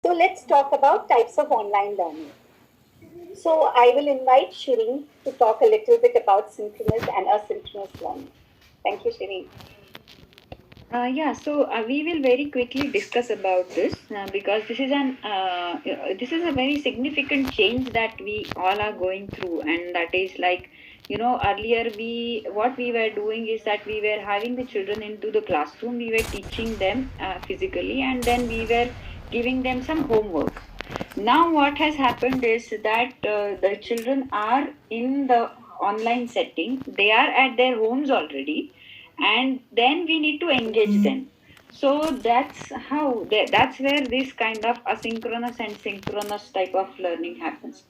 So let's talk about types of online learning. So I will invite Shireen to talk a little bit about synchronous and asynchronous learning. Thank you, Shireen. Yeah, so we will very quickly discuss about this because this is a very significant change that we all are going through, and that is like, earlier we what we were doing is that we were having the children into the classroom, we were teaching them physically, and then we were giving them some homework. Now what has happened is that the children are in the online setting, they are at their homes already, and then we need to engage them. So that's where this kind of asynchronous and synchronous type of learning happens.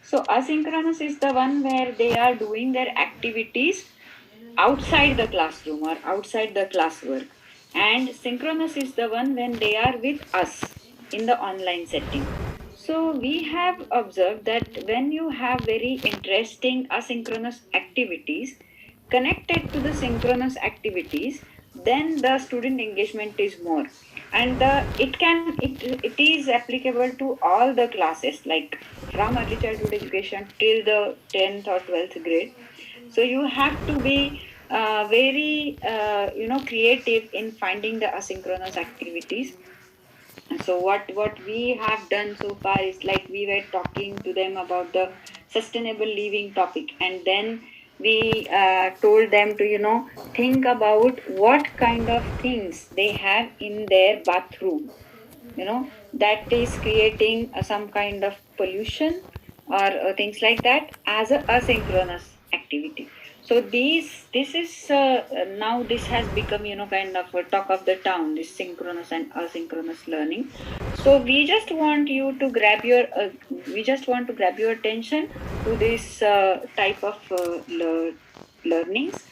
So asynchronous is the one where they are doing their activities outside the classroom or outside the classwork, and synchronous is the one when they are with us in the online setting. So we have observed that when you have very interesting asynchronous activities connected to the synchronous activities, then the student engagement is more, and it is applicable to all the classes, like from early childhood education till the 10th or 12th grade. So you have to be very creative in finding the asynchronous activities. So what we have done so far is like we were talking to them about the sustainable living topic, and then we told them to think about what kind of things they have in their bathroom, that is creating some kind of pollution or things like that as a asynchronous activity. So this is now this has become kind of a talk of the town, this synchronous and asynchronous learning. So we just want to grab your attention to this type of learnings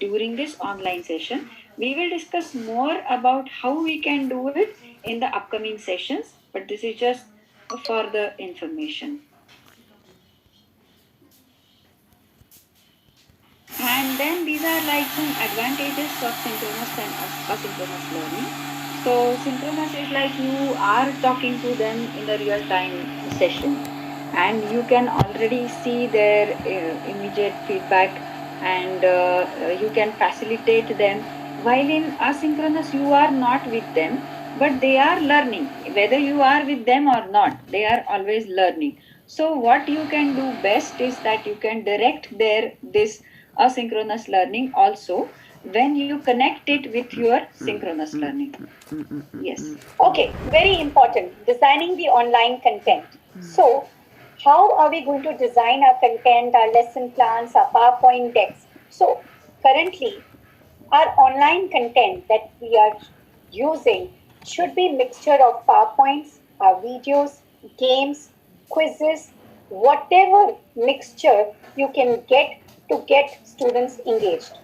during this online session. We will discuss more about how we can do it in the upcoming sessions, but this is just for the information. And then these are like some advantages of synchronous and asynchronous learning. So synchronous is like you are talking to them in a real time session, and you can already see their immediate feedback, and you can facilitate them. While in asynchronous you are not with them, but they are learning. Whether you are with them or not, they are always learning. So what you can do best is that you can direct their this asynchronous learning also when you connect it with your synchronous learning. Yes. Okay, very important. Designing the online content. So, how are we going to design our content, our lesson plans, our PowerPoint decks? So, currently, our online content that we are using should be mixture of PowerPoints, our videos, games, quizzes, whatever mixture you can get to get students engaged.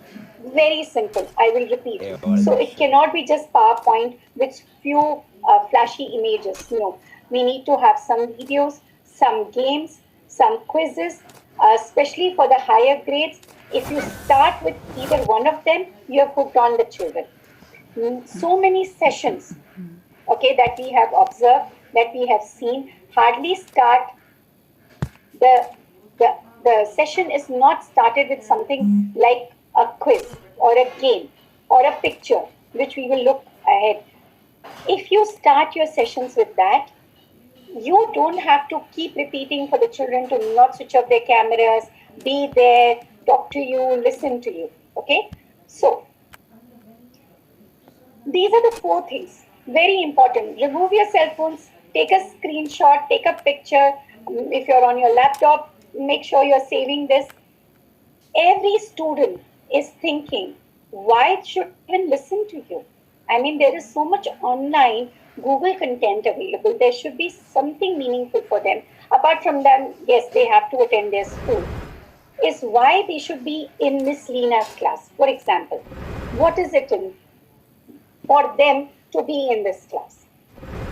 Very simple. I will repeat. So it cannot be just PowerPoint with few flashy images. No, we need to have some videos, some games, some quizzes, especially for the higher grades. If you start with either one of them, you have hooked on the children. So many sessions, okay, that we have observed, that we have seen, hardly start the the the session is not started with something like a quiz or a game or a picture, which we will look ahead. If you start your sessions with that, you don't have to keep repeating for the children to not switch off their cameras, be there, talk to you, listen to you. Okay? So, these are the four things. Very important. Remove your cell phones, take a screenshot, take a picture. If you're on your laptop, make sure you're saving this. Every student is thinking, why should I even listen to you? I mean, there is so much online Google content available. There should be something meaningful for them. Apart from them, yes, they have to attend their school. Is why they should be in Miss Lina's class, for example. What is it in for them to be in this class?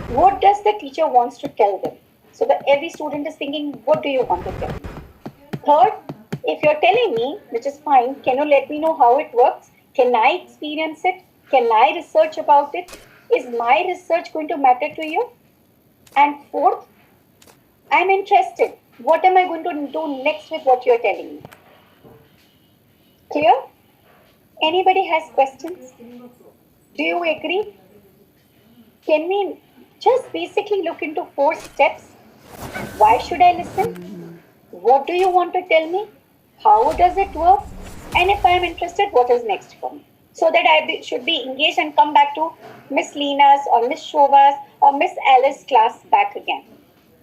What does the teacher wants to tell them? So that every student is thinking, what do you want to tell me? Third, if you're telling me, which is fine, can you let me know how it works? Can I experience it? Can I research about it? Is my research going to matter to you? And fourth, I'm interested. What am I going to do next with what you're telling me? Clear? Anybody has questions? Do you agree? Can we just basically look into 4 steps? Why should I listen? What do you want to tell me? How does it work? And if I am interested, what is next for me? So that should be engaged and come back to Miss Lina's or Miss Shova's or Miss Alice's class back again.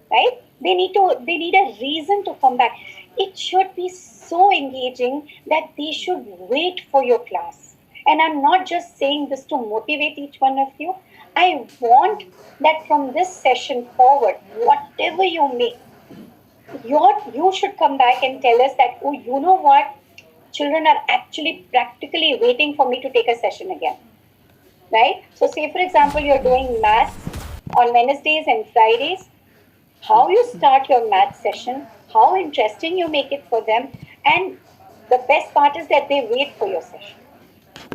Right? They need a reason to come back. It should be so engaging that they should wait for your class. And I'm not just saying this to motivate each one of you. I want that from this session forward, whatever you make, you should come back and tell us that, oh, you know what? Children are actually practically waiting for me to take a session again. Right? So, say for example, you're doing maths on Wednesdays and Fridays. How you start your math session, how interesting you make it for them, and the best part is that they wait for your session.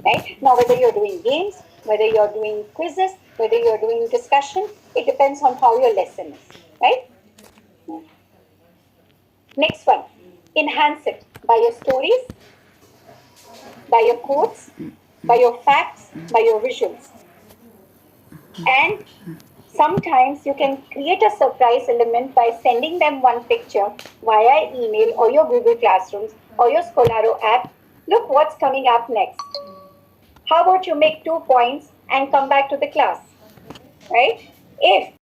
Right? Now, whether you're doing games, whether you're doing quizzes, whether you're doing discussion, it depends on how your lesson is. Right? Next one, enhance it by your stories, by your quotes, by your facts, by your visuals. And sometimes you can create a surprise element by sending them one picture via email or your Google Classrooms or your Scholaro app. Look what's coming up next. How about you make 2 points and come back to the class, right? If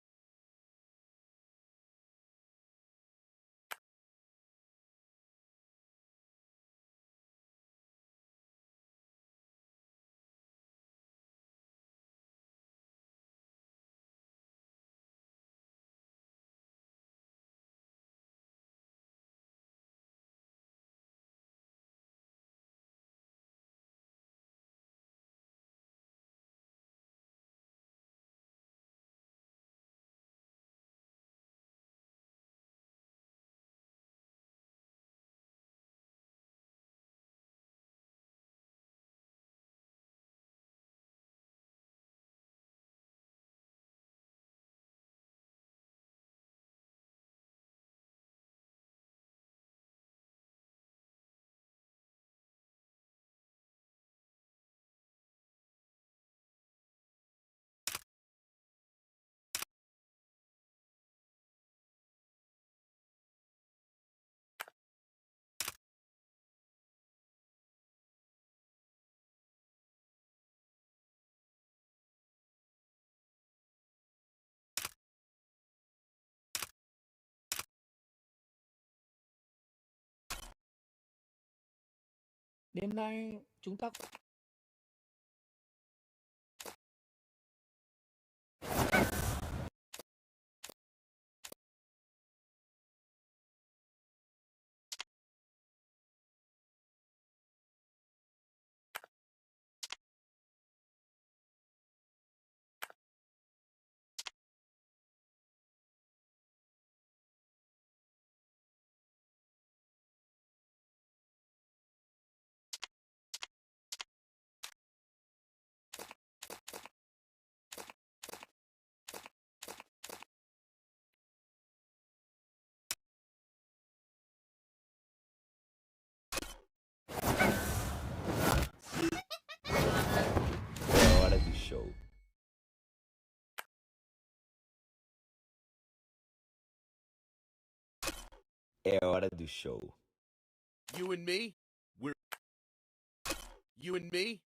Đêm nay chúng ta é hora do show. É hora do show. You and me, you and me,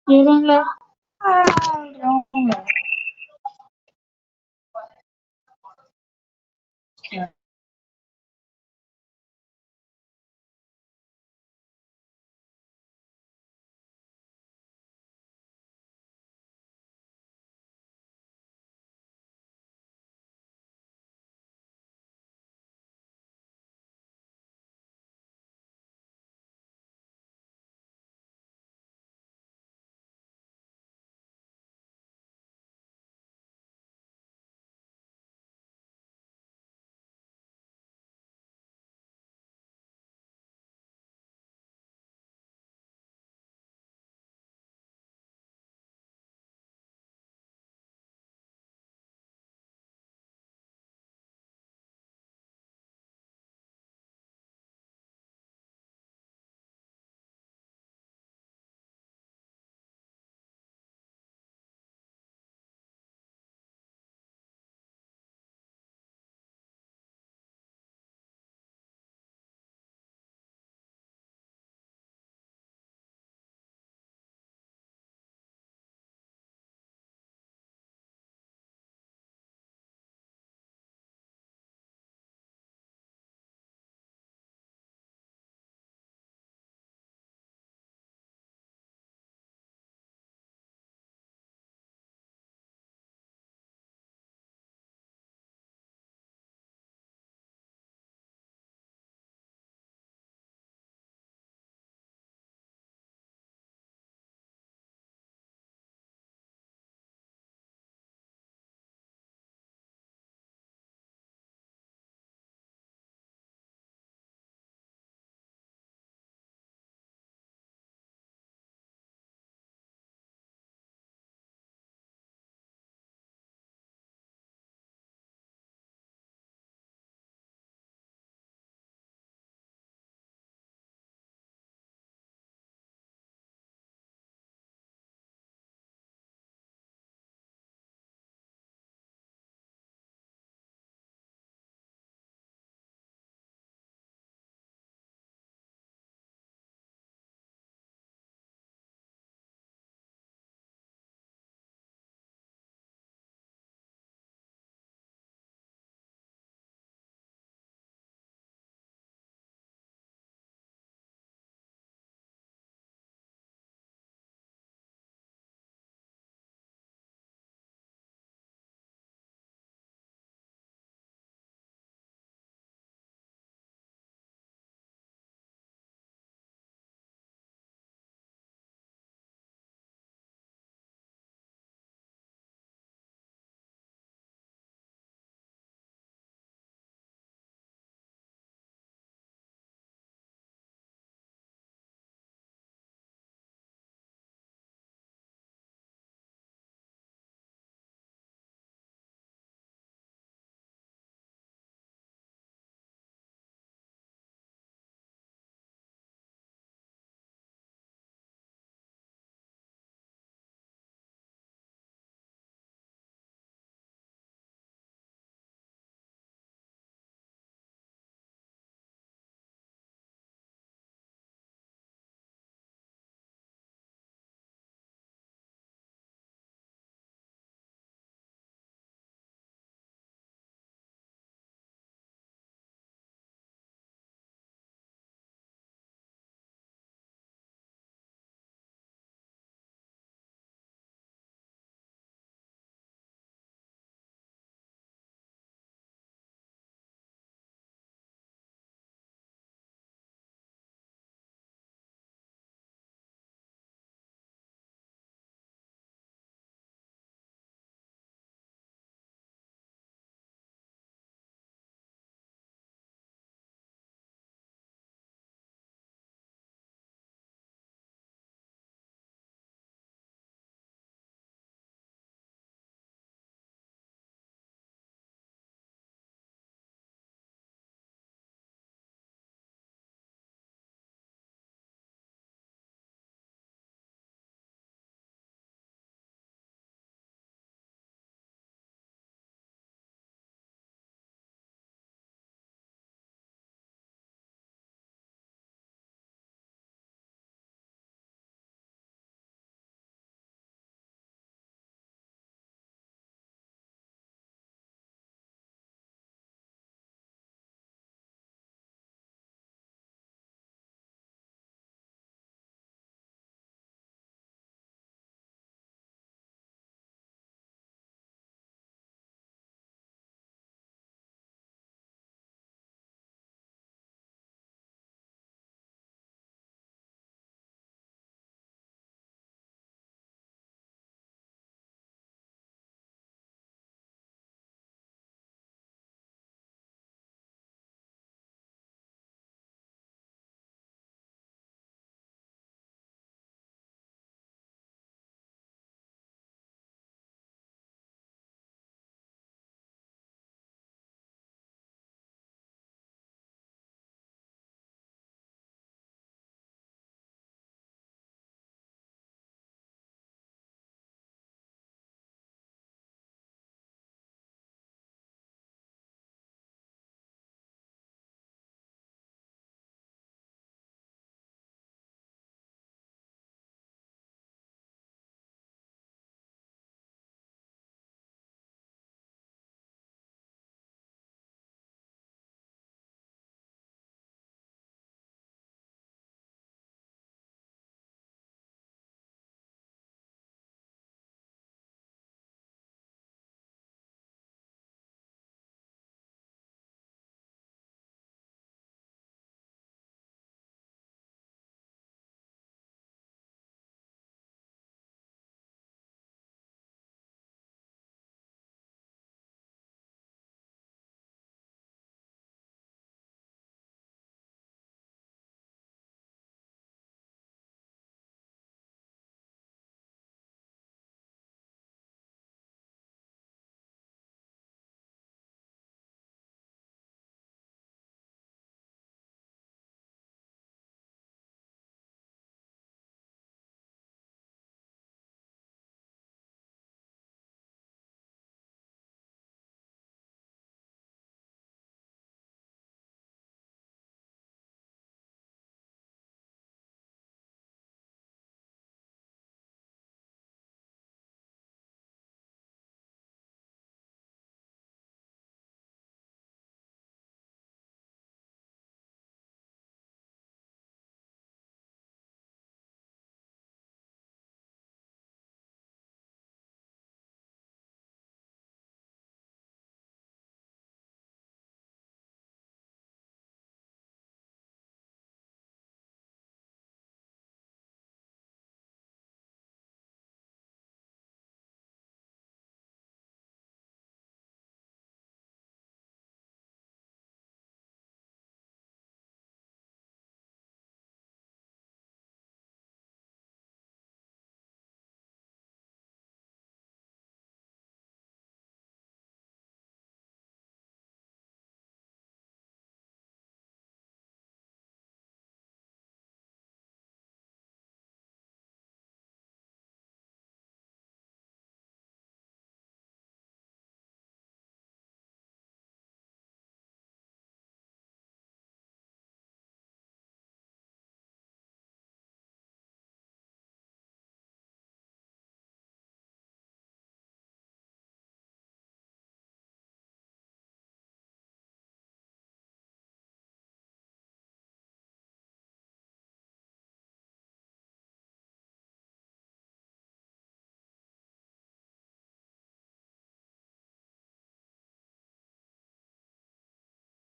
Hearing like,